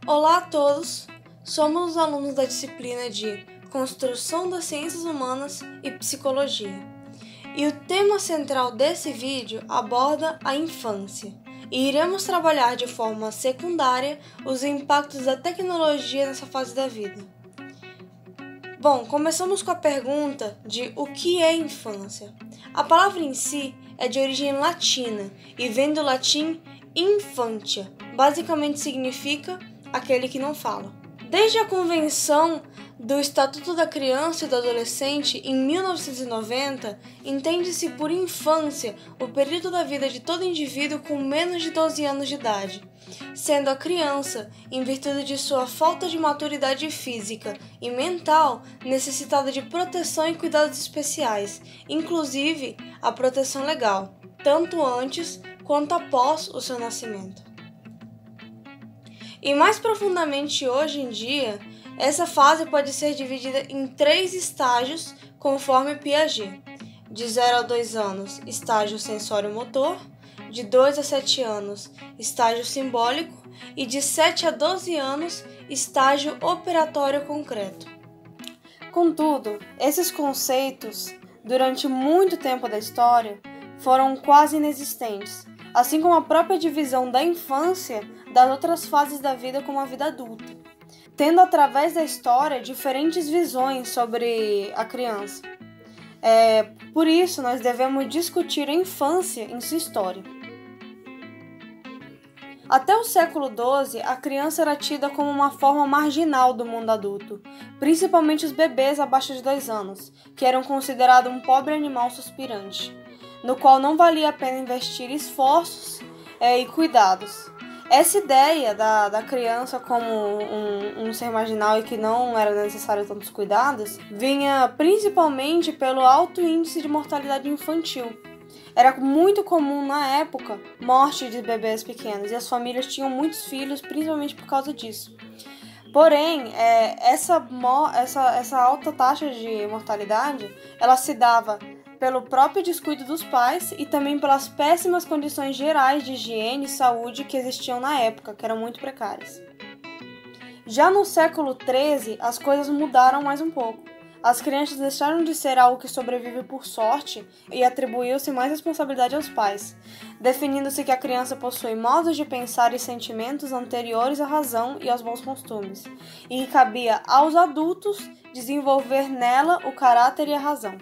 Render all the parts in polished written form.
Olá a todos, somos os alunos da disciplina de Construção das Ciências Humanas e Psicologia. E o tema central desse vídeo aborda a infância. E iremos trabalhar de forma secundária os impactos da tecnologia nessa fase da vida. Bom, começamos com a pergunta de o que é infância. A palavra em si é de origem latina e vem do latim infantia. Basicamente significa aquele que não fala. Desde a Convenção do Estatuto da Criança e do Adolescente, em 1990, entende-se por infância o período da vida de todo indivíduo com menos de 12 anos de idade, sendo a criança, em virtude de sua falta de maturidade física e mental, necessitada de proteção e cuidados especiais, inclusive a proteção legal, tanto antes quanto após o seu nascimento. E mais profundamente hoje em dia, essa fase pode ser dividida em 3 estágios conforme Piaget. De 0 a 2 anos, estágio sensório-motor, de 2 a 7 anos, estágio simbólico e de 7 a 12 anos, estágio operatório concreto. Contudo, esses conceitos, durante muito tempo da história, foram quase inexistentes, assim como a própria divisão da infância das outras fases da vida como a vida adulta, tendo através da história diferentes visões sobre a criança. Por isso, nós devemos discutir a infância em sua história. Até o século XII, a criança era tida como uma forma marginal do mundo adulto, principalmente os bebês abaixo de 2 anos, que eram considerados um pobre animal suspirante, no qual não valia a pena investir esforços e cuidados. Essa ideia da criança como um ser marginal e que não era necessário tantos cuidados, vinha principalmente pelo alto índice de mortalidade infantil. Era muito comum na época morte de bebês pequenos e as famílias tinham muitos filhos principalmente por causa disso. Porém, essa alta taxa de mortalidade, ela se dava pelo próprio descuido dos pais e também pelas péssimas condições gerais de higiene e saúde que existiam na época, que eram muito precárias. Já no século XIII, as coisas mudaram mais um pouco. As crianças deixaram de ser algo que sobrevive por sorte e atribuiu-se mais responsabilidade aos pais, definindo-se que a criança possui modos de pensar e sentimentos anteriores à razão e aos bons costumes, e que cabia aos adultos desenvolver nela o caráter e a razão.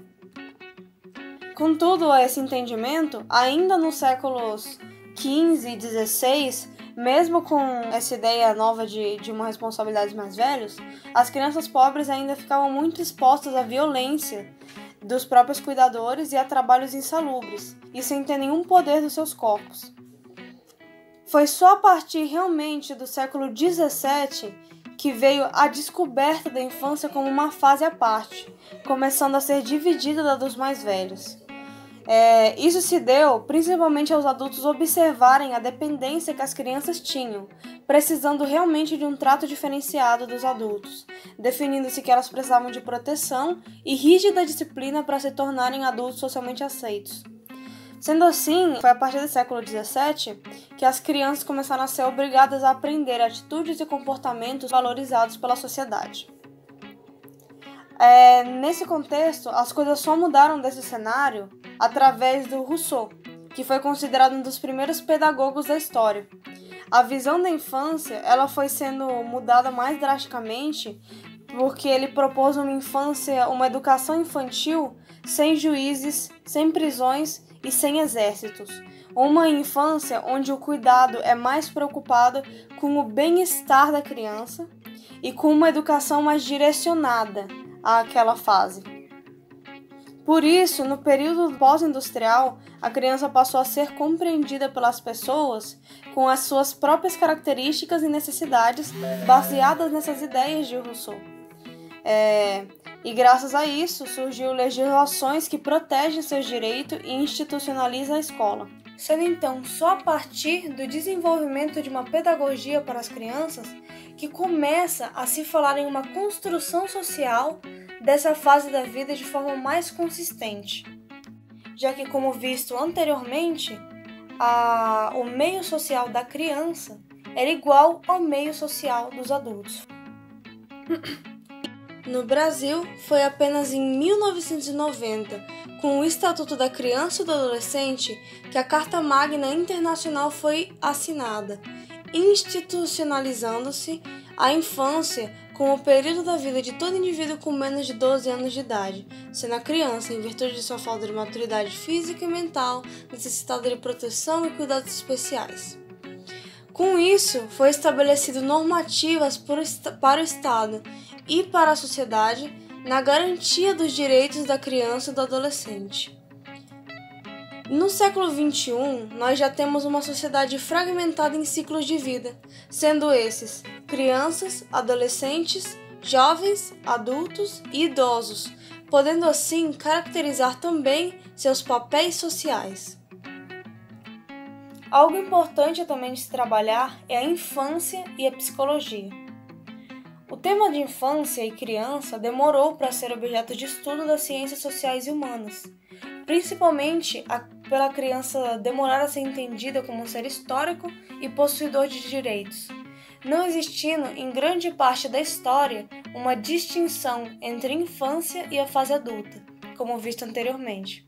Contudo, a esse entendimento, ainda nos séculos XV e XVI, mesmo com essa ideia nova de uma responsabilidade mais velhos, as crianças pobres ainda ficavam muito expostas à violência dos próprios cuidadores e a trabalhos insalubres, e sem ter nenhum poder dos seus corpos. Foi só a partir realmente do século XVII que veio a descoberta da infância como uma fase à parte, começando a ser dividida da dos mais velhos. Isso se deu principalmente aos adultos observarem a dependência que as crianças tinham, precisando realmente de um trato diferenciado dos adultos, definindo-se que elas precisavam de proteção e rígida disciplina para se tornarem adultos socialmente aceitos. Sendo assim, foi a partir do século XVII que as crianças começaram a ser obrigadas a aprender atitudes e comportamentos valorizados pela sociedade. Nesse contexto, as coisas só mudaram desse cenário através do Rousseau, que foi considerado um dos primeiros pedagogos da história. A visão da infância ela foi sendo mudada mais drasticamente porque ele propôs uma educação infantil sem juízes, sem prisões e sem exércitos. Uma infância onde o cuidado é mais preocupado com o bem-estar da criança e com uma educação mais direcionada àquela fase. Por isso, no período pós-industrial, a criança passou a ser compreendida pelas pessoas com as suas próprias características e necessidades baseadas nessas ideias de Rousseau. E graças a isso, surgiu legislações que protegem seus direitos e institucionalizam a escola. Sendo então só a partir do desenvolvimento de uma pedagogia para as crianças que começa a se falar em uma construção social dessa fase da vida de forma mais consistente, já que, como visto anteriormente, o meio social da criança era igual ao meio social dos adultos. No Brasil, foi apenas em 1990, com o Estatuto da Criança e do Adolescente, que a Carta Magna Internacional foi assinada, institucionalizando-se a infância como o período da vida de todo indivíduo com menos de 12 anos de idade, sendo a criança, em virtude de sua falta de maturidade física e mental, necessitada de proteção e cuidados especiais. Com isso, foi estabelecido normativas para o Estado e para a sociedade na garantia dos direitos da criança e do adolescente. No século XXI, nós já temos uma sociedade fragmentada em ciclos de vida, sendo esses crianças, adolescentes, jovens, adultos e idosos, podendo assim caracterizar também seus papéis sociais. Algo importante também de se trabalhar é a infância e a psicologia. O tema de infância e criança demorou para ser objeto de estudo das ciências sociais e humanas, principalmente pela criança demorar a ser entendida como um ser histórico e possuidor de direitos, não existindo em grande parte da história uma distinção entre a infância e a fase adulta, como visto anteriormente.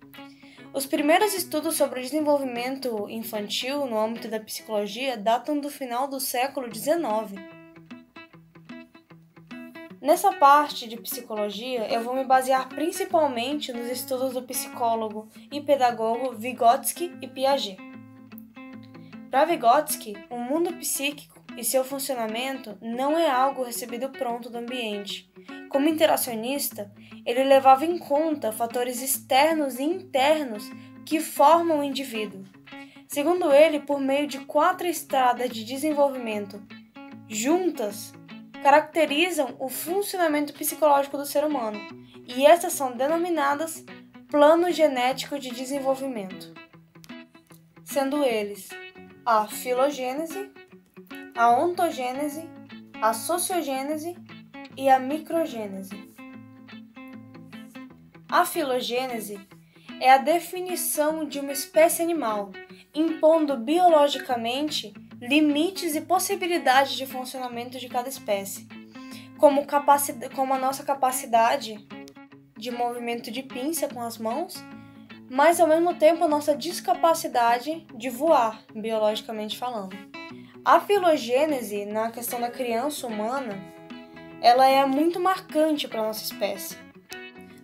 Os primeiros estudos sobre o desenvolvimento infantil no âmbito da psicologia datam do final do século XIX. Nessa parte de psicologia, eu vou me basear principalmente nos estudos do psicólogo e pedagogo Vygotsky e Piaget. Para Vygotsky, o mundo psíquico e seu funcionamento não é algo recebido pronto do ambiente. Como interacionista, ele levava em conta fatores externos e internos que formam o indivíduo. Segundo ele, por meio de 4 estradas de desenvolvimento juntas, caracterizam o funcionamento psicológico do ser humano, e essas são denominadas plano genético de desenvolvimento, sendo eles a filogênese, a ontogênese, a sociogênese e a microgênese. A filogênese é a definição de uma espécie animal, impondo biologicamente limites e possibilidades de funcionamento de cada espécie, como a nossa capacidade de movimento de pinça com as mãos, mas ao mesmo tempo a nossa discapacidade de voar, biologicamente falando. A filogênese, na questão da criança humana, ela é muito marcante para a nossa espécie.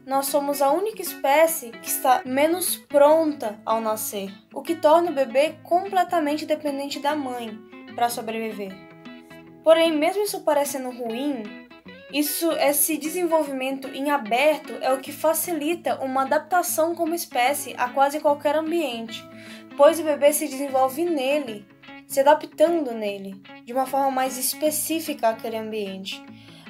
Nós somos a única espécie que está menos pronta ao nascer, o que torna o bebê completamente dependente da mãe para sobreviver. Porém, mesmo isso parecendo ruim, esse desenvolvimento em aberto é o que facilita uma adaptação como espécie a quase qualquer ambiente, pois o bebê se desenvolve nele, se adaptando nele, de uma forma mais específica àquele ambiente,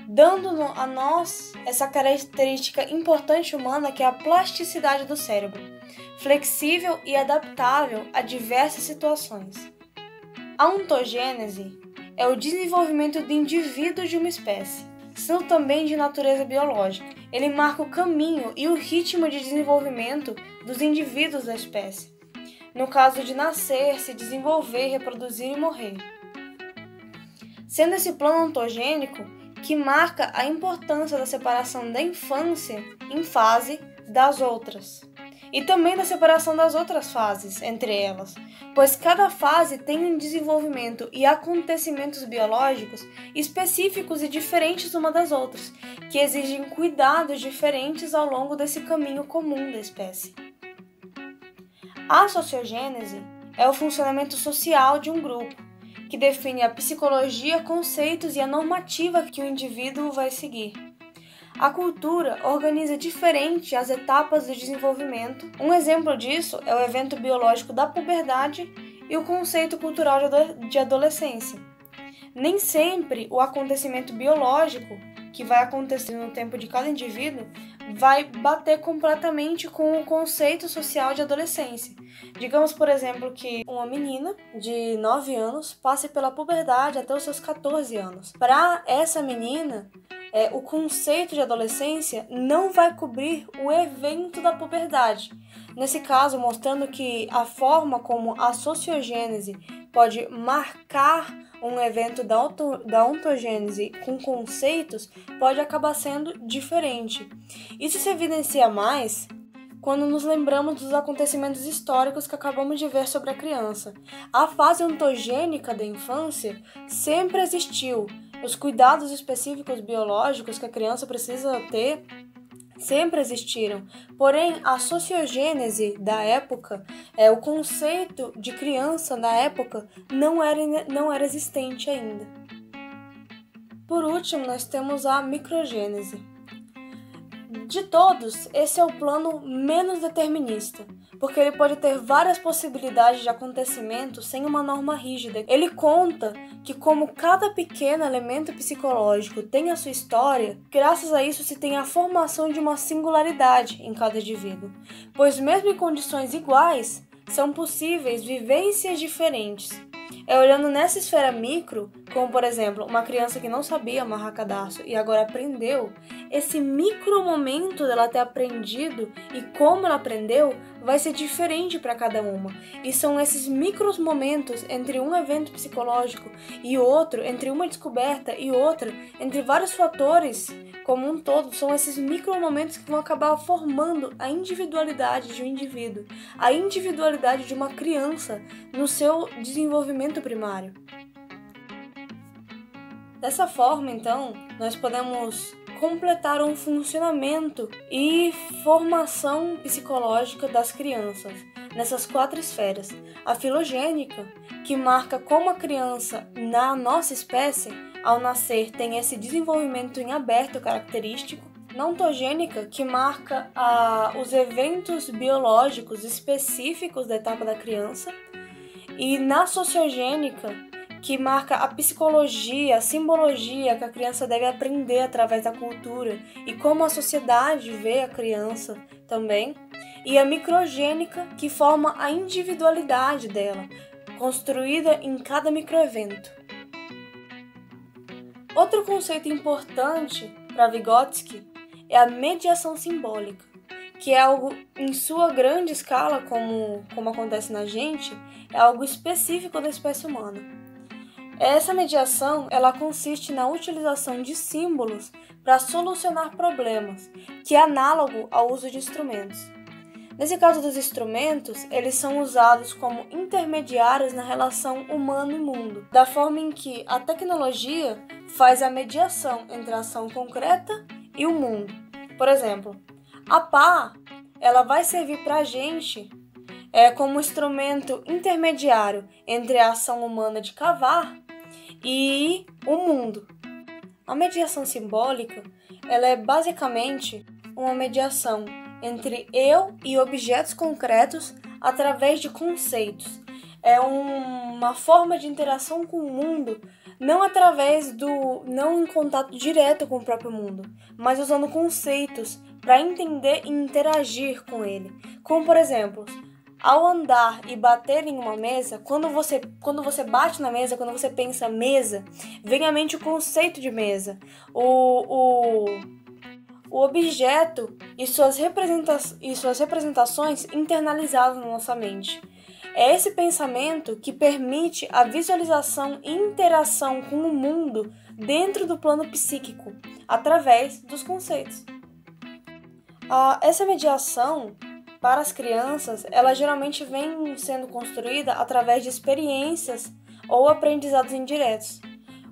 dando a nós essa característica importante humana que é a plasticidade do cérebro, flexível e adaptável a diversas situações. A ontogênese é o desenvolvimento do indivíduo de uma espécie, sendo também de natureza biológica. Ele marca o caminho e o ritmo de desenvolvimento dos indivíduos da espécie, no caso de nascer, se desenvolver, reproduzir e morrer. Sendo esse plano ontogênico que marca a importância da separação da infância em fase das outras, e também da separação das outras fases entre elas, pois cada fase tem um desenvolvimento e acontecimentos biológicos específicos e diferentes uma das outras, que exigem cuidados diferentes ao longo desse caminho comum da espécie. A sociogênese é o funcionamento social de um grupo, que define a psicologia, conceitos e a normativa que o indivíduo vai seguir. A cultura organiza diferente as etapas do desenvolvimento. Um exemplo disso é o evento biológico da puberdade e o conceito cultural de adolescência. Nem sempre o acontecimento biológico que vai acontecer no tempo de cada indivíduo vai bater completamente com o conceito social de adolescência. Digamos, por exemplo, que uma menina de 9 anos passe pela puberdade até os seus 14 anos. Para essa menina, o conceito de adolescência não vai cobrir o evento da puberdade. Nesse caso, mostrando que a forma como a sociogênese pode marcar um evento da ontogênese com conceitos pode acabar sendo diferente. Isso se evidencia mais quando nos lembramos dos acontecimentos históricos que acabamos de ver sobre a criança. A fase ontogênica da infância sempre existiu. Os cuidados específicos biológicos que a criança precisa ter sempre existiram. Porém, a sociogênese da época, o conceito de criança na época, não era existente ainda. Por último, nós temos a microgênese. De todos, esse é o plano menos determinista, porque ele pode ter várias possibilidades de acontecimento sem uma norma rígida. Ele conta que como cada pequeno elemento psicológico tem a sua história, graças a isso se tem a formação de uma singularidade em cada indivíduo, pois mesmo em condições iguais, são possíveis vivências diferentes. Olhando nessa esfera micro, como por exemplo, uma criança que não sabia amarrar cadarço e agora aprendeu, esse micro momento dela ter aprendido e como ela aprendeu vai ser diferente para cada uma. E são esses micros momentos entre um evento psicológico e outro, entre uma descoberta e outra, entre vários fatores como um todo, são esses micro momentos que vão acabar formando a individualidade de um indivíduo, a individualidade de uma criança no seu desenvolvimento primário. Dessa forma, então, nós podemos completar um funcionamento e formação psicológica das crianças nessas 4 esferas. A filogênica, que marca como a criança, na nossa espécie, ao nascer, tem esse desenvolvimento em aberto característico. Na ontogênica, que marca os eventos biológicos específicos da etapa da criança. E na sociogênica, que marca a psicologia, a simbologia que a criança deve aprender através da cultura e como a sociedade vê a criança também. E a microgênica, que forma a individualidade dela, construída em cada microevento. Outro conceito importante para Vygotsky é a mediação simbólica, que é algo em sua grande escala, como acontece na gente, é algo específico da espécie humana. Essa mediação, ela consiste na utilização de símbolos para solucionar problemas, que é análogo ao uso de instrumentos. Nesse caso dos instrumentos, eles são usados como intermediários na relação humano e mundo, da forma em que a tecnologia faz a mediação entre a ação concreta e o mundo. Por exemplo, a pá, ela vai servir para a gente como instrumento intermediário entre a ação humana de cavar e o mundo. A mediação simbólica, ela é basicamente uma mediação entre eu e objetos concretos através de conceitos. É uma forma de interação com o mundo, não em contato direto com o próprio mundo, mas usando conceitos para entender e interagir com ele. Como, por exemplo, ao andar e bater em uma mesa, quando você bate na mesa, quando você pensa mesa, vem à mente o conceito de mesa, o objeto e suas representações internalizadas na nossa mente. É esse pensamento que permite a visualização e interação com o mundo dentro do plano psíquico, através dos conceitos. Essa mediação, para as crianças, ela geralmente vem sendo construída através de experiências ou aprendizados indiretos.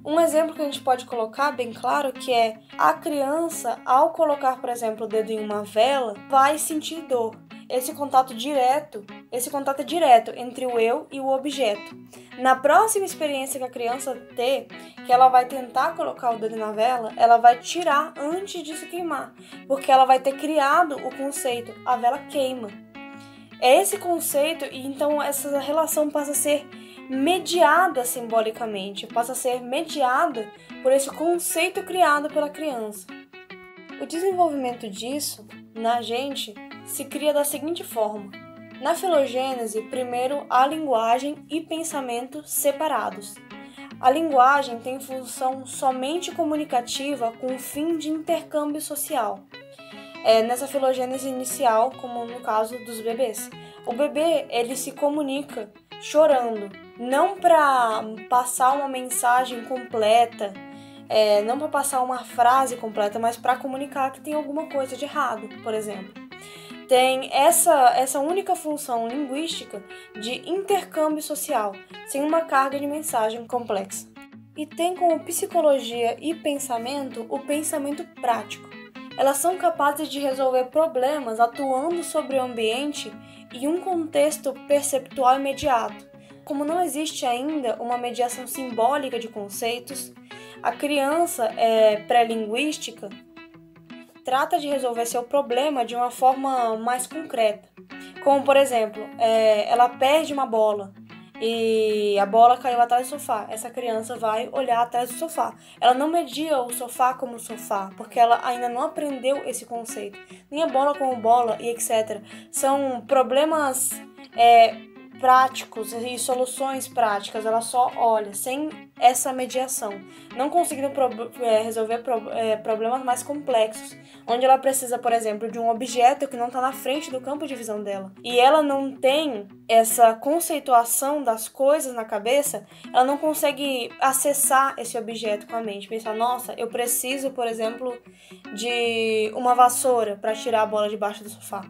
Um exemplo que a gente pode colocar bem claro que é a criança, ao colocar, por exemplo, o dedo em uma vela, vai sentir dor. Esse contato é direto entre o eu e o objeto. Na próxima experiência que a criança ter, que ela vai tentar colocar o dedo na vela, ela vai tirar antes de se queimar, porque ela vai ter criado o conceito, a vela queima. É esse conceito, e então essa relação passa a ser mediada simbolicamente, passa a ser mediada por esse conceito criado pela criança. O desenvolvimento disso, na gente, se cria da seguinte forma. Na filogênese, primeiro há linguagem e pensamento separados. A linguagem tem função somente comunicativa com o fim de intercâmbio social. Nessa filogênese inicial, como no caso dos bebês. O bebê, ele se comunica chorando, não para passar uma mensagem completa, não para passar uma frase completa, mas para comunicar que tem alguma coisa de errado, por exemplo. Tem essa única função linguística de intercâmbio social, sem uma carga de mensagem complexa. E tem como psicologia e pensamento o pensamento prático. Elas são capazes de resolver problemas atuando sobre o ambiente em um contexto perceptual imediato. Como não existe ainda uma mediação simbólica de conceitos, a criança pré-linguística trata de resolver seu problema de uma forma mais concreta. Como, por exemplo, ela perde uma bola e a bola caiu atrás do sofá. Essa criança vai olhar atrás do sofá. Ela não media o sofá como sofá, porque ela ainda não aprendeu esse conceito. Nem a bola como bola e etc. São problemas práticos e soluções práticas. Ela só olha, sem essa mediação. Não conseguindo resolver problemas mais complexos, onde ela precisa, por exemplo, de um objeto que não está na frente do campo de visão dela. E ela não tem essa conceituação das coisas na cabeça, ela não consegue acessar esse objeto com a mente. Pensar, nossa, eu preciso, por exemplo, de uma vassoura para tirar a bola debaixo do sofá.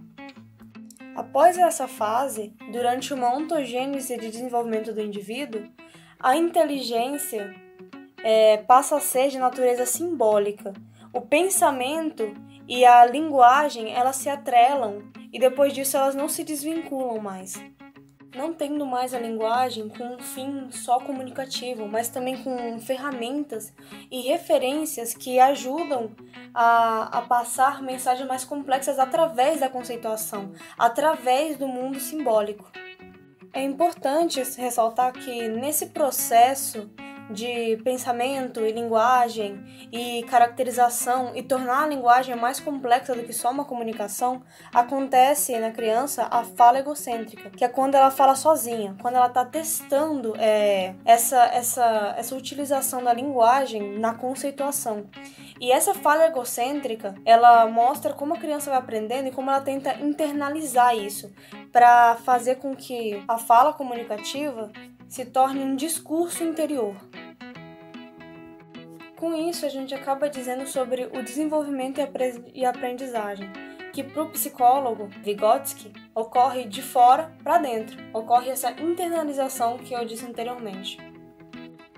Após essa fase, durante uma ontogênese de desenvolvimento do indivíduo, a inteligência passa a ser de natureza simbólica. O pensamento e a linguagem, elas se atrelam e depois disso elas não se desvinculam mais. Não tendo mais a linguagem com um fim só comunicativo, mas também com ferramentas e referências que ajudam a passar mensagens mais complexas através da conceituação, através do mundo simbólico. É importante ressaltar que nesse processo de pensamento e linguagem e caracterização e tornar a linguagem mais complexa do que só uma comunicação, acontece na criança a fala egocêntrica, que é quando ela fala sozinha, quando ela está testando essa utilização da linguagem na conceituação. E essa fala egocêntrica, ela mostra como a criança vai aprendendo e como ela tenta internalizar isso, para fazer com que a fala comunicativa se torne um discurso interior. Com isso, a gente acaba dizendo sobre o desenvolvimento e aprendizagem, que para o psicólogo Vygotsky ocorre de fora para dentro, ocorre essa internalização que eu disse anteriormente.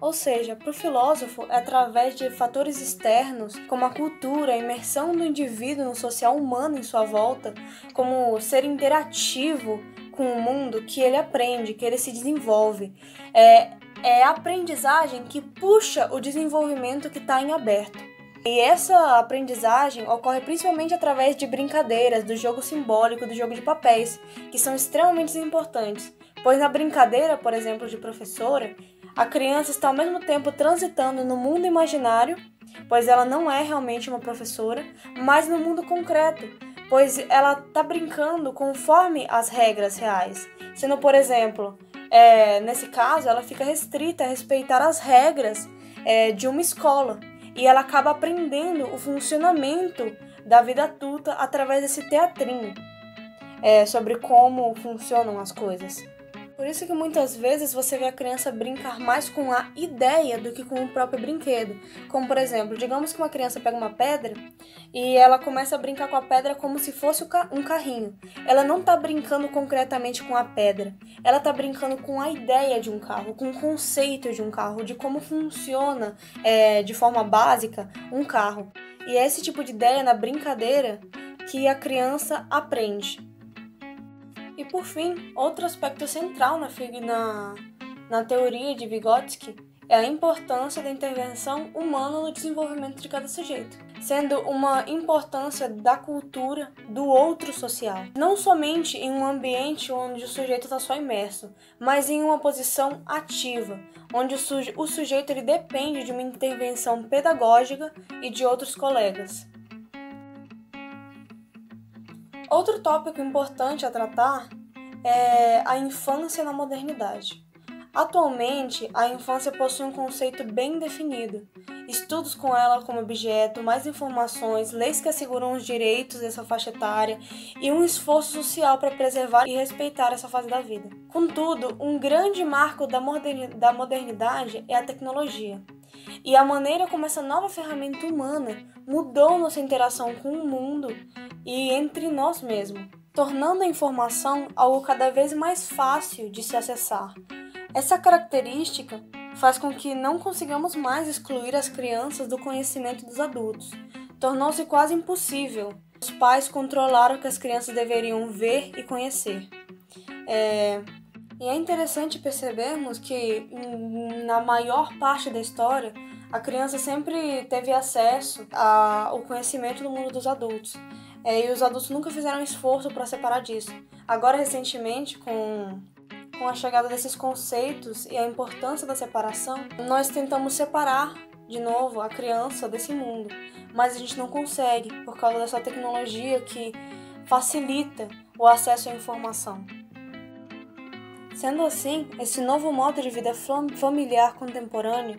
Ou seja, para o filósofo, é através de fatores externos, como a cultura, a imersão do indivíduo no social humano em sua volta, como ser interativo com o mundo, que ele aprende, que ele se desenvolve. É a aprendizagem que puxa o desenvolvimento que está em aberto. E essa aprendizagem ocorre principalmente através de brincadeiras, do jogo simbólico, do jogo de papéis, que são extremamente importantes, pois na brincadeira, por exemplo, de professora, a criança está ao mesmo tempo transitando no mundo imaginário, pois ela não é realmente uma professora, mas no mundo concreto, pois ela está brincando conforme as regras reais. Sendo, por exemplo, nesse caso, ela fica restrita a respeitar as regras de uma escola, e ela acaba aprendendo o funcionamento da vida adulta através desse teatrinho, sobre como funcionam as coisas. Por isso que muitas vezes você vê a criança brincar mais com a ideia do que com o próprio brinquedo. Como, por exemplo, digamos que uma criança pega uma pedra e ela começa a brincar com a pedra como se fosse um carrinho. Ela não está brincando concretamente com a pedra. Ela está brincando com a ideia de um carro, com o conceito de um carro, de como funciona de forma básica um carro. E é esse tipo de ideia na brincadeira que a criança aprende. E por fim, outro aspecto central na teoria de Vygotsky é a importância da intervenção humana no desenvolvimento de cada sujeito, sendo uma importância da cultura do outro social. Não somente em um ambiente onde o sujeito está só imerso, mas em uma posição ativa, onde o sujeito ele depende de uma intervenção pedagógica e de outros colegas. Outro tópico importante a tratar é a infância na modernidade. Atualmente, a infância possui um conceito bem definido. Estudos com ela como objeto, mais informações, leis que asseguram os direitos dessa faixa etária e um esforço social para preservar e respeitar essa fase da vida. Contudo, um grande marco da modernidade é a tecnologia. E a maneira como essa nova ferramenta humana mudou nossa interação com o mundo e entre nós mesmos, tornando a informação algo cada vez mais fácil de se acessar. Essa característica faz com que não consigamos mais excluir as crianças do conhecimento dos adultos. Tornou-se quase impossível os pais controlar o que as crianças deveriam ver e conhecer. E é interessante percebermos que, na maior parte da história, a criança sempre teve acesso ao conhecimento do mundo dos adultos. E os adultos nunca fizeram esforço para separar disso. Agora, recentemente, com a chegada desses conceitos e a importância da separação, nós tentamos separar de novo a criança desse mundo, mas a gente não consegue por causa dessa tecnologia que facilita o acesso à informação. Sendo assim, esse novo modo de vida familiar contemporâneo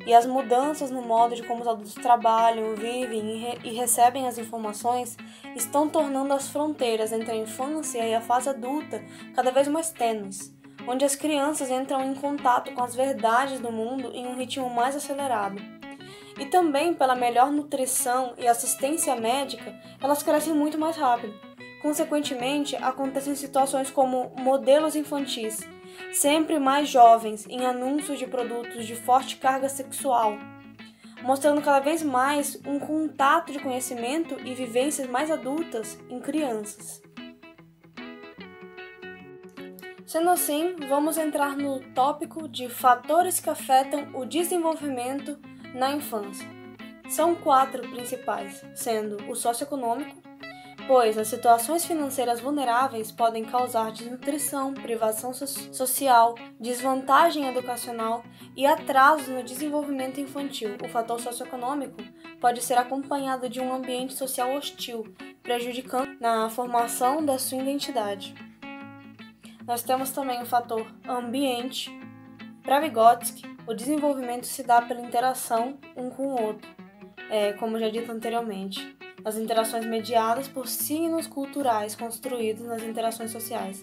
e as mudanças no modo de como os adultos trabalham, vivem e recebem as informações estão tornando as fronteiras entre a infância e a fase adulta cada vez mais tênues, onde as crianças entram em contato com as verdades do mundo em um ritmo mais acelerado. E também pela melhor nutrição e assistência médica, elas crescem muito mais rápido. Consequentemente, acontecem situações como modelos infantis, sempre mais jovens em anúncios de produtos de forte carga sexual, mostrando cada vez mais um contato de conhecimento e vivências mais adultas em crianças. Sendo assim, vamos entrar no tópico de fatores que afetam o desenvolvimento na infância. São 4 principais, sendo o socioeconômico, pois as situações financeiras vulneráveis podem causar desnutrição, privação social, desvantagem educacional e atrasos no desenvolvimento infantil. O fator socioeconômico pode ser acompanhado de um ambiente social hostil, prejudicando na formação da sua identidade. Nós temos também o fator ambiente. Para Vygotsky, o desenvolvimento se dá pela interação um com o outro, como já dito anteriormente, as interações mediadas por signos culturais construídos nas interações sociais.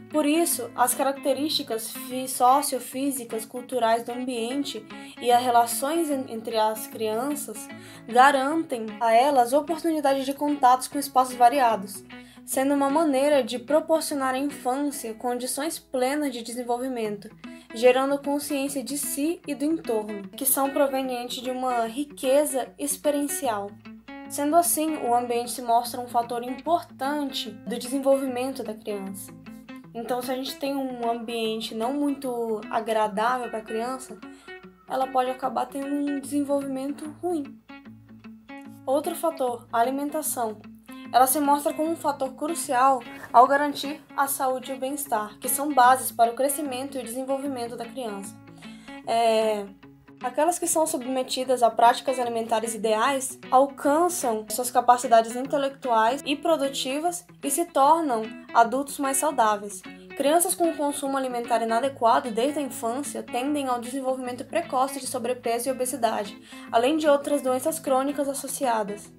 Por isso, as características sociofísicas, culturais do ambiente e as relações entre as crianças garantem a elas oportunidade de contatos com espaços variados, sendo uma maneira de proporcionar à infância condições plenas de desenvolvimento, gerando consciência de si e do entorno, que são provenientes de uma riqueza experiencial. Sendo assim, o ambiente se mostra um fator importante do desenvolvimento da criança. Então, se a gente tem um ambiente não muito agradável para a criança, ela pode acabar tendo um desenvolvimento ruim. Outro fator, a alimentação. Ela se mostra como um fator crucial ao garantir a saúde e o bem-estar, que são bases para o crescimento e o desenvolvimento da criança. Aquelas que são submetidas a práticas alimentares ideais alcançam suas capacidades intelectuais e produtivas e se tornam adultos mais saudáveis. Crianças com consumo alimentar inadequado desde a infância tendem ao desenvolvimento precoce de sobrepeso e obesidade, além de outras doenças crônicas associadas.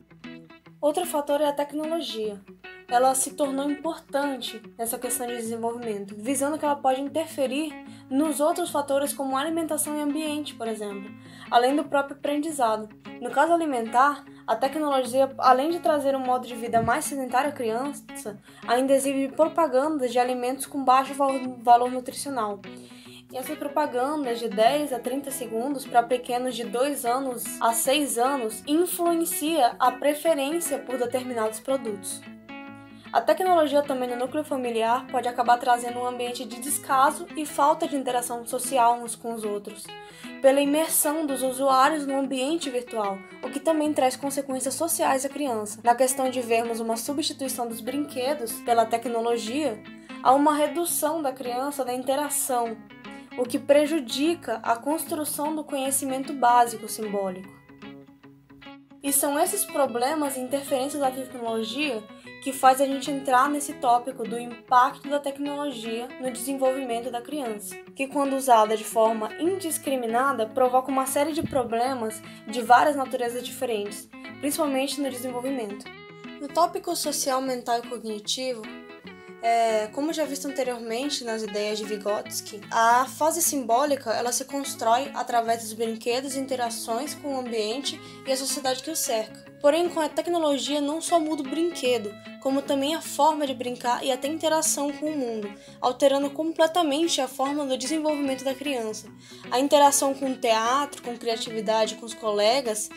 Outro fator é a tecnologia. Ela se tornou importante nessa questão de desenvolvimento, visando que ela pode interferir nos outros fatores como alimentação e ambiente, por exemplo, além do próprio aprendizado. No caso alimentar, a tecnologia, além de trazer um modo de vida mais sedentário à criança, ainda exibe propagandas de alimentos com baixo valor nutricional. E essas propagandas de 10 a 30 segundos para pequenos de 2 anos a 6 anos influencia a preferência por determinados produtos. A tecnologia também no núcleo familiar pode acabar trazendo um ambiente de descaso e falta de interação social uns com os outros, pela imersão dos usuários no ambiente virtual, o que também traz consequências sociais à criança. Na questão de vermos uma substituição dos brinquedos pela tecnologia, há uma redução da criança da interação, o que prejudica a construção do conhecimento básico simbólico. E são esses problemas e interferências da tecnologia que faz a gente entrar nesse tópico do impacto da tecnologia no desenvolvimento da criança, que quando usada de forma indiscriminada provoca uma série de problemas de várias naturezas diferentes, principalmente no desenvolvimento. No tópico social, mental e cognitivo, como já visto anteriormente nas ideias de Vygotsky, a fase simbólica ela se constrói através dos brinquedos e interações com o ambiente e a sociedade que o cerca. Porém, com a tecnologia não só muda o brinquedo, como também a forma de brincar e até interação com o mundo, alterando completamente a forma do desenvolvimento da criança. A interação com o teatro, com criatividade, com os colegas,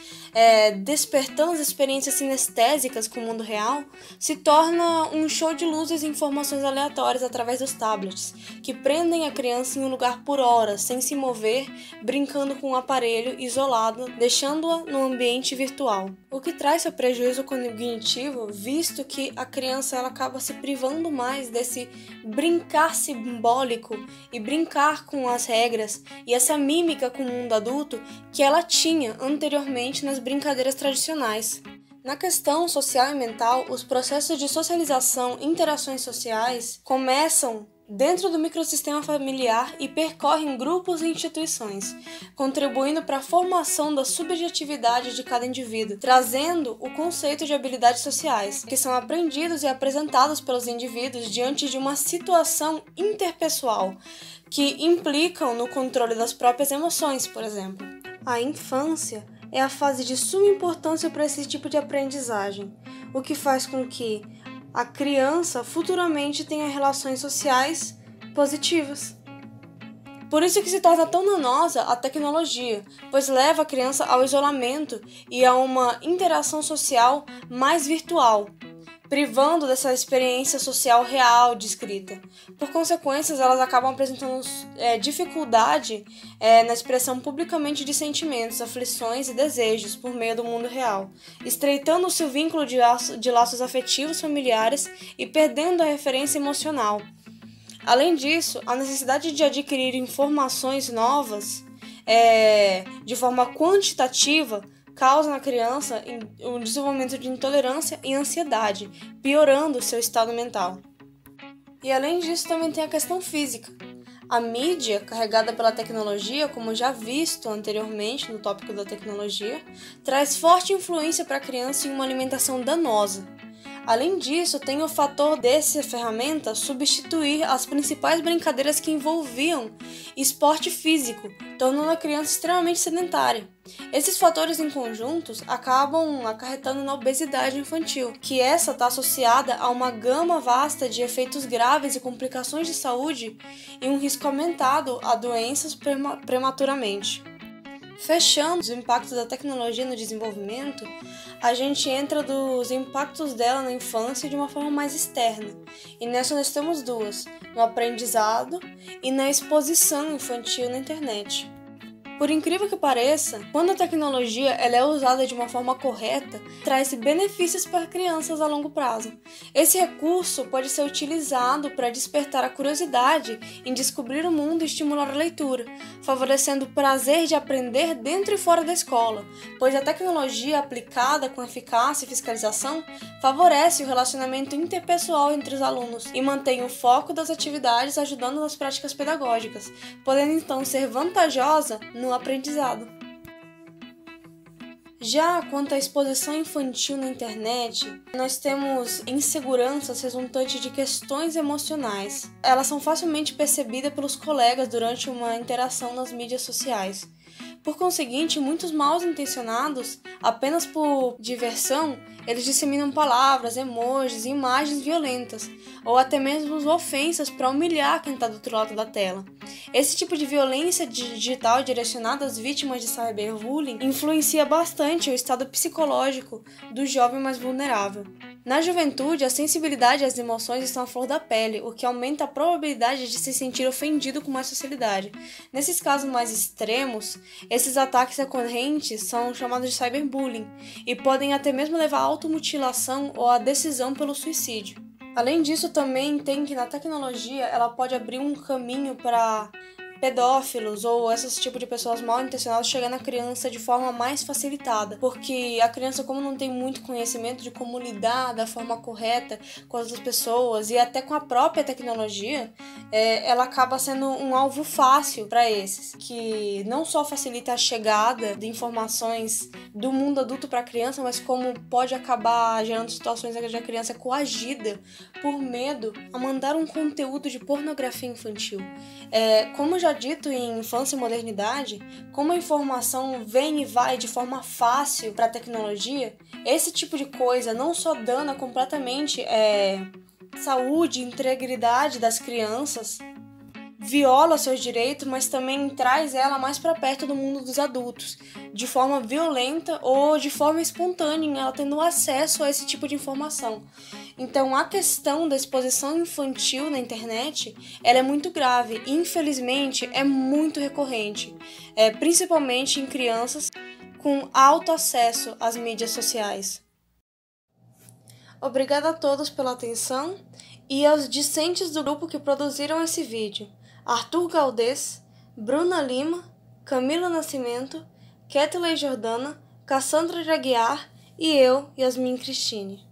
despertando as experiências sinestésicas com o mundo real, se torna um show de luzes e informações aleatórias através dos tablets, que prendem a criança em um lugar por horas, sem se mover, brincando com um aparelho isolado, deixando-a no ambiente virtual. O que traz seu prejuízo cognitivo, visto que a criança ela acaba se privando mais desse brincar simbólico e brincar com as regras e essa mímica com o mundo adulto que ela tinha anteriormente nas brincadeiras tradicionais. Na questão social e mental, os processos de socialização e interações sociais começam dentro do microsistema familiar e percorrem grupos e instituições, contribuindo para a formação da subjetividade de cada indivíduo, trazendo o conceito de habilidades sociais, que são aprendidos e apresentados pelos indivíduos diante de uma situação interpessoal, que implicam no controle das próprias emoções, por exemplo. A infância é a fase de suma importância para esse tipo de aprendizagem, o que faz com que a criança futuramente tenha relações sociais positivas. Por isso que se torna tão danosa a tecnologia, pois leva a criança ao isolamento e a uma interação social mais virtual, privando dessa experiência social real descrita. Por consequências, elas acabam apresentando dificuldade na expressão publicamente de sentimentos, aflições e desejos por meio do mundo real, estreitando o seu vínculo de laços afetivos familiares e perdendo a referência emocional. Além disso, a necessidade de adquirir informações novas de forma quantitativa causa na criança o desenvolvimento de intolerância e ansiedade, piorando seu estado mental. E além disso, também tem a questão física. A mídia, carregada pela tecnologia, como já visto anteriormente no tópico da tecnologia, traz forte influência para a criança em uma alimentação danosa. Além disso, tem o fator dessa ferramenta substituir as principais brincadeiras que envolviam esporte físico, tornando a criança extremamente sedentária. Esses fatores em conjuntos acabam acarretando na obesidade infantil, que essa está associada a uma gama vasta de efeitos graves e complicações de saúde e um risco aumentado a doenças prematuramente. Fechando os impactos da tecnologia no desenvolvimento, a gente entra dos impactos dela na infância de uma forma mais externa. E nessa nós temos duas, no aprendizado e na exposição infantil na internet. Por incrível que pareça, quando a tecnologia ela é usada de uma forma correta, traz benefícios para crianças a longo prazo. Esse recurso pode ser utilizado para despertar a curiosidade em descobrir o mundo e estimular a leitura, favorecendo o prazer de aprender dentro e fora da escola, pois a tecnologia aplicada com eficácia e fiscalização favorece o relacionamento interpessoal entre os alunos e mantém o foco das atividades ajudando nas práticas pedagógicas, podendo então ser vantajosa no aprendizado. Já quanto à exposição infantil na internet, nós temos inseguranças resultantes de questões emocionais. Elas são facilmente percebidas pelos colegas durante uma interação nas mídias sociais. Por conseguinte, muitos mal intencionados, apenas por diversão, eles disseminam palavras, emojis e imagens violentas, ou até mesmo ofensas para humilhar quem está do outro lado da tela. Esse tipo de violência digital direcionada às vítimas de cyberbullying influencia bastante o estado psicológico do jovem mais vulnerável. Na juventude, a sensibilidade e as emoções estão à flor da pele, o que aumenta a probabilidade de se sentir ofendido com mais facilidade. Nesses casos mais extremos, esses ataques recorrentes são chamados de cyberbullying e podem até mesmo levar à automutilação ou à decisão pelo suicídio. Além disso, também tem que na tecnologia ela pode abrir um caminho para pedófilos ou esse tipo de pessoas mal intencionadas chegar na criança de forma mais facilitada, porque a criança, como não tem muito conhecimento de como lidar da forma correta com as outras pessoas e até com a própria tecnologia, ela acaba sendo um alvo fácil para esses, que não só facilita a chegada de informações do mundo adulto para a criança, mas como pode acabar gerando situações onde a criança é coagida por medo a mandar um conteúdo de pornografia infantil. Como já dito em Infância e Modernidade, como a informação vem e vai de forma fácil para a tecnologia, esse tipo de coisa não só dana completamente saúde e integridade das crianças, viola seus direitos, mas também traz ela mais para perto do mundo dos adultos, de forma violenta ou de forma espontânea, ela tendo acesso a esse tipo de informação. Então, a questão da exposição infantil na internet, ela é muito grave e, infelizmente, é muito recorrente, principalmente em crianças com alto acesso às mídias sociais. Obrigada a todos pela atenção e aos discentes do grupo que produziram esse vídeo: Arthur Galdês, Bruna Lima, Camila Nascimento, Ketley Jordana, Cassandra de Aguiar e eu, Yasmin Cristine.